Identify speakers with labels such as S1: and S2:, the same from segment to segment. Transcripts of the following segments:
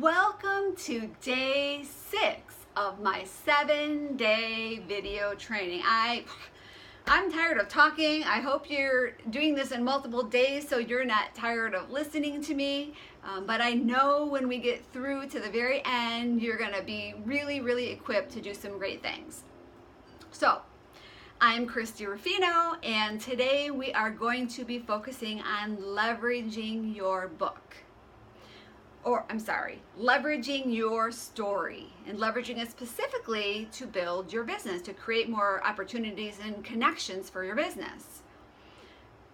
S1: Welcome to day 6 of my 7-day video training. I'm tired of talking. I hope you're doing this in multiple days so you're not tired of listening to me. But I know when we get through to the very end, you're going to be really equipped to do some great things. So, I'm Christie Ruffino, and today we are going to be focusing on leveraging your book. Leveraging your story, and leveraging it specifically to build your business, to create more opportunities and connections for your business.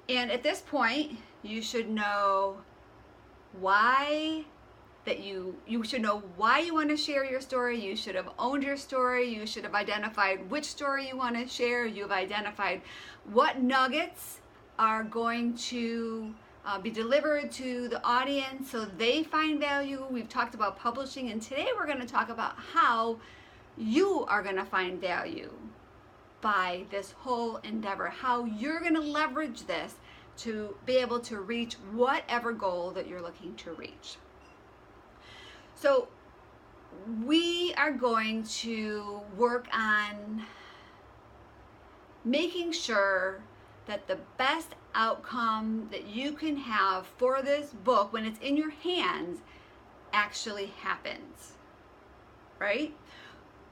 S1: And at this point, you should know why you want to share your story. You should have owned your story. You should have identified which story you want to share. You've identified what nuggets are going to be delivered to the audience so they find value. We've talked about publishing, and today we're going to talk about how you are going to find value by this whole endeavor, how you're going to leverage this to be able to reach whatever goal that you're looking to reach. So we are going to work on making sure that the best outcome that you can have for this book when it's in your hands actually happens, right?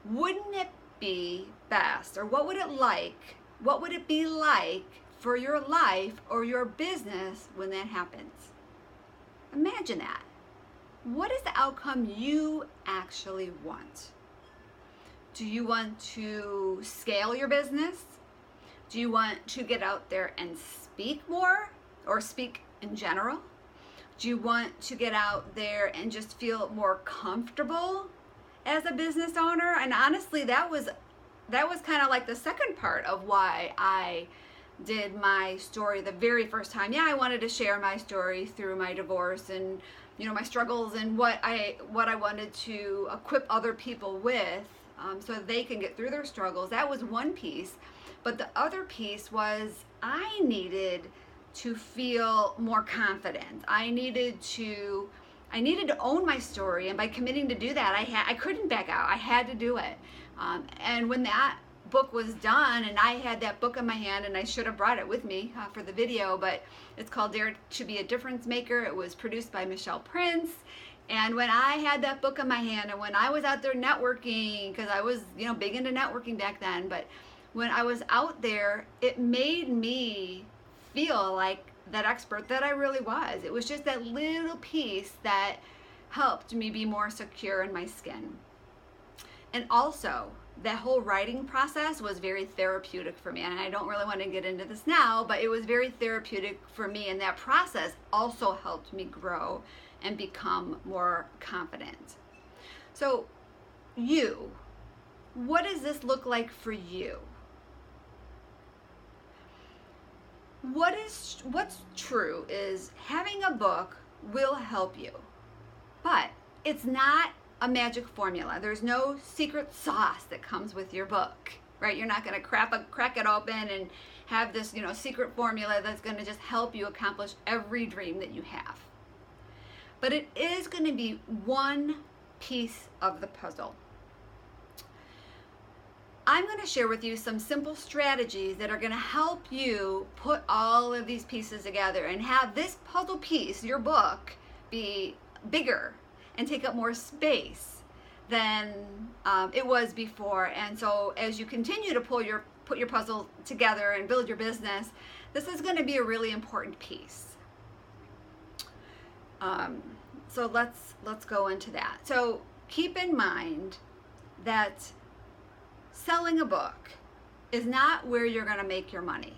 S1: Wouldn't it be best, or what would it be like for your life or your business when that happens? Imagine that. What is the outcome you actually want? Do you want to scale your business? Do you want to get out there and speak more, or speak in general? Do you want to get out there and just feel more comfortable as a business owner? And honestly, that was kind of like the second part of why I did my story the very first time. Yeah, I wanted to share my story through my divorce and my struggles and what I wanted to equip other people with so they can get through their struggles. That was one piece. But the other piece was I needed to feel more confident. I needed to own my story, and by committing to do that, I couldn't back out. I had to do it. And when that book was done, and I had that book in my hand, and I should have brought it with me for the video, but it's called Dare to Be a Difference Maker. It was produced by Michelle Prince. And when I had that book in my hand, and when I was out there networking, because I was big into networking back then, but when I was out there, it made me feel like that expert that I really was. It was just that little piece that helped me be more secure in my skin. And also, that whole writing process was very therapeutic for me. And I don't really want to get into this now, but it was very therapeutic for me. And that process also helped me grow and become more confident. So, what does this look like for you? What's true is having a book will help you, but it's not a magic formula. There's no secret sauce that comes with your book, right? You're not going to crack it open and have this, secret formula that's going to just help you accomplish every dream that you have. But it is going to be one piece of the puzzle. I'm going to share with you some simple strategies that are going to help you put all of these pieces together and have this puzzle piece, your book, be bigger and take up more space than it was before. And so as you continue to put your puzzle together and build your business, this is going to be a really important piece. So let's go into that. So keep in mind that selling a book is not where you're going to make your money.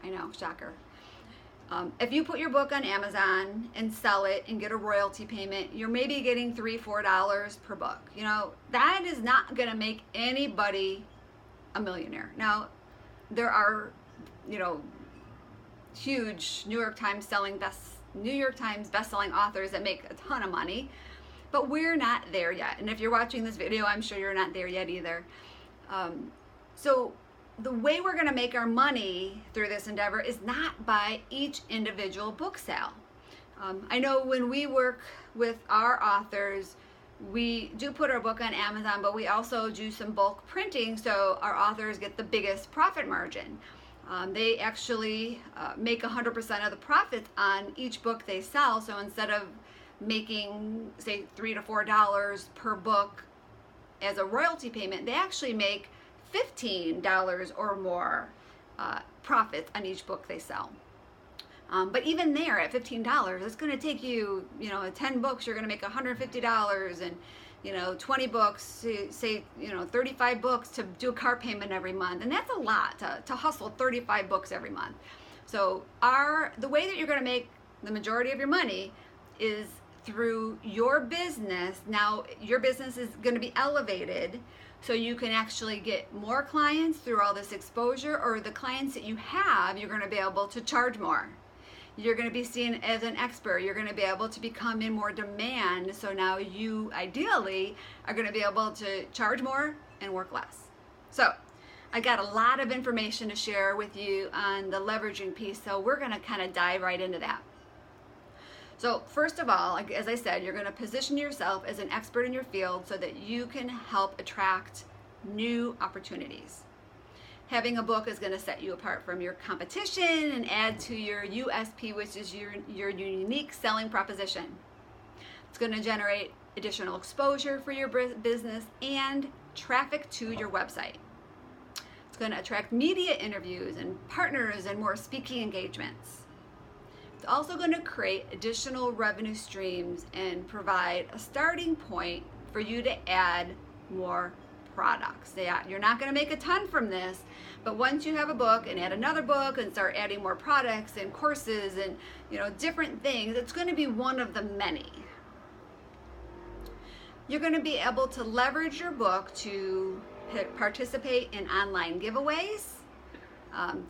S1: I know, shocker. If you put your book on Amazon and sell it and get a royalty payment, you're maybe getting $3-4 per book. That is not going to make anybody a millionaire. Now, there are, huge New York Times best-selling authors that make a ton of money. But we're not there yet. And if you're watching this video, I'm sure you're not there yet either. So the way we're going to make our money through this endeavor is not by each individual book sale. I know when we work with our authors, we do put our book on Amazon, but we also do some bulk printing so our authors get the biggest profit margin. They actually make 100% of the profits on each book they sell. So instead of making, say, $3 to $4 per book as a royalty payment, they actually make $15 or more profits on each book they sell. But even there, at $15, it's going to take you, 10 books, you're going to make $150, and 20 books, say, 35 books to do a car payment every month, and that's a lot to hustle 35 books every month. So the way that you're going to make the majority of your money is through your business. Now, your business is going to be elevated, so you can actually get more clients through all this exposure, or the clients that you have, you're going to be able to charge more. You're going to be seen as an expert. You're going to be able to become in more demand. So now you ideally are going to be able to charge more and work less. So I got a lot of information to share with you on the leveraging piece. So we're going to kind of dive right into that. So first of all, as I said, you're going to position yourself as an expert in your field so that you can help attract new opportunities. Having a book is going to set you apart from your competition and add to your USP, which is your unique selling proposition. It's going to generate additional exposure for your business and traffic to your website. It's going to attract media interviews and partners and more speaking engagements. It's also going to create additional revenue streams and provide a starting point for you to add more products. You're not going to make a ton from this, but once you have a book and add another book and start adding more products and courses and different things, it's going to be one of the many. You're going to be able to leverage your book to participate in online giveaways,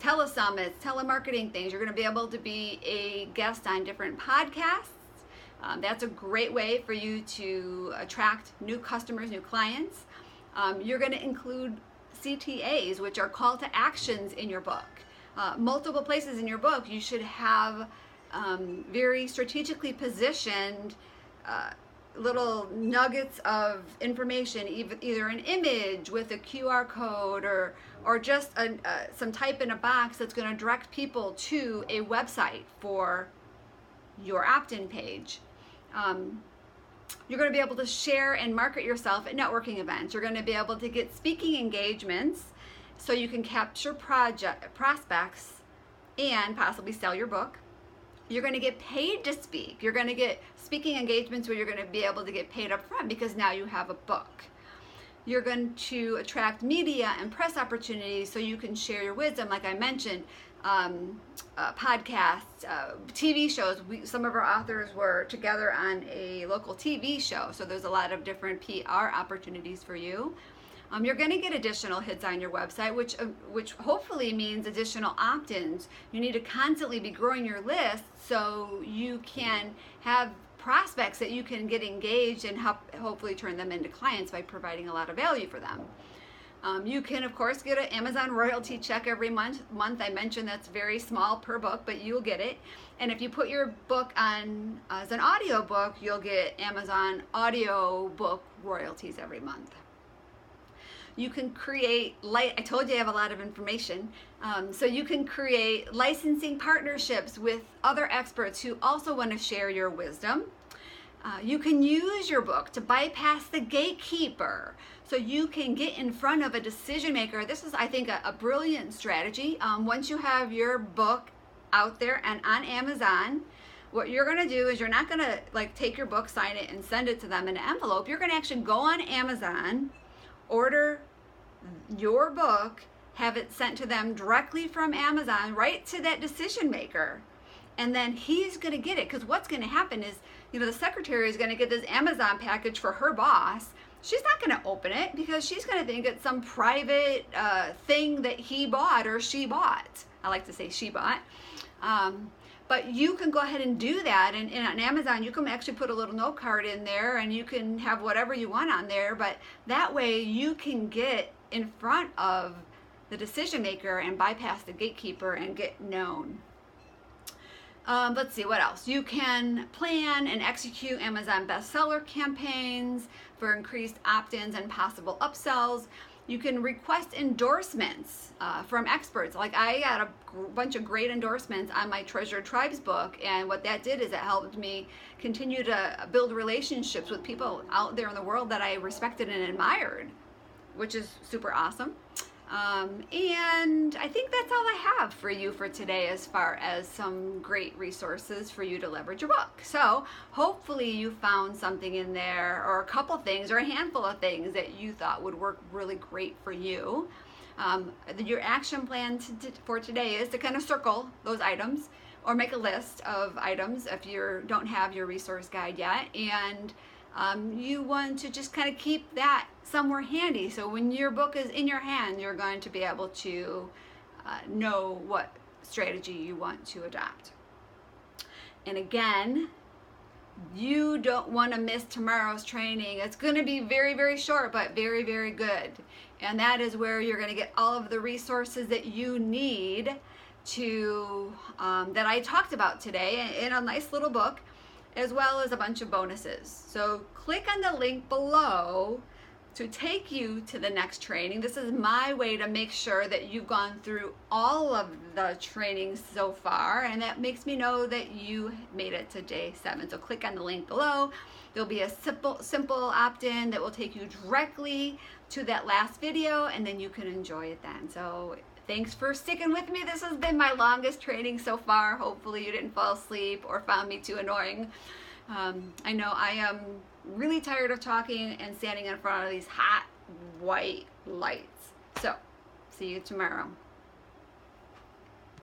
S1: telesummits, telemarketing things. You're going to be able to be a guest on different podcasts. That's a great way for you to attract new customers, new clients. You're going to include CTAs, which are call to actions in your book. Multiple places in your book, you should have very strategically positioned little nuggets of information, either an image with a QR code or just some type in a box that's going to direct people to a website for your opt-in page. You're going to be able to share and market yourself at networking events. You're going to be able to get speaking engagements so you can capture prospects and possibly sell your book. You're going to get paid to speak. You're going to get speaking engagements where you're going to be able to get paid up front because now you have a book. You're going to attract media and press opportunities so you can share your wisdom, like I mentioned. Podcasts, TV shows. Some of our authors were together on a local TV show, so there's a lot of different PR opportunities for you. You're going to get additional hits on your website, which hopefully means additional opt-ins. You need to constantly be growing your list so you can have prospects that you can get engaged and hopefully turn them into clients by providing a lot of value for them. You can, of course, get an Amazon royalty check every month. I mentioned that's very small per book, but you'll get it. And if you put your book on as an audio book, you'll get Amazon audio book royalties every month. You can create, I told you I have a lot of information, so you can create licensing partnerships with other experts who also want to share your wisdom. You can use your book to bypass the gatekeeper so you can get in front of a decision maker. This is, I think, a brilliant strategy. Once you have your book out there and on Amazon, what you're going to do is you're not going to take your book, sign it, and send it to them in an envelope. You're going to actually go on Amazon, order your book, have it sent to them directly from Amazon, right to that decision maker. And then he's going to get it, because what's going to happen is, the secretary is going to get this Amazon package for her boss. She's not going to open it because she's going to think it's some private thing that he bought or she bought. I like to say she bought. But you can go ahead and do that. And on Amazon, you can actually put a little note card in there and you can have whatever you want on there. But that way you can get in front of the decision maker and bypass the gatekeeper and get known. Let's see, what else? You can plan and execute Amazon bestseller campaigns for increased opt-ins and possible upsells. You can request endorsements from experts. Like I got a bunch of great endorsements on my Treasured Tribes book, and what that did is it helped me continue to build relationships with people out there in the world that I respected and admired, which is super awesome. And I think that's all I have for you for today as far as some great resources for you to leverage your book. So hopefully you found something in there, or a couple things, or a handful of things that you thought would work really great for you. Your action plan for today is to kind of circle those items or make a list of items if you don't have your resource guide yet, and you want to just kind of keep that somewhere handy, so when your book is in your hand, you're going to be able to know what strategy you want to adopt. And again, you don't want to miss tomorrow's training. It's going to be very, very short, but very, very good. And that is where you're going to get all of the resources that you need to that I talked about today in a nice little book, as well as a bunch of bonuses. So click on the link below to take you to the next training. This is my way to make sure that you've gone through all of the trainings so far, and that makes me know that you made it to day 7. So click on the link below. There'll be a simple opt-in that will take you directly to that last video, and then you can enjoy it then. So thanks for sticking with me. This has been my longest training so far. Hopefully you didn't fall asleep or found me too annoying. I know I am really tired of talking and standing in front of these hot white lights. So, see you tomorrow.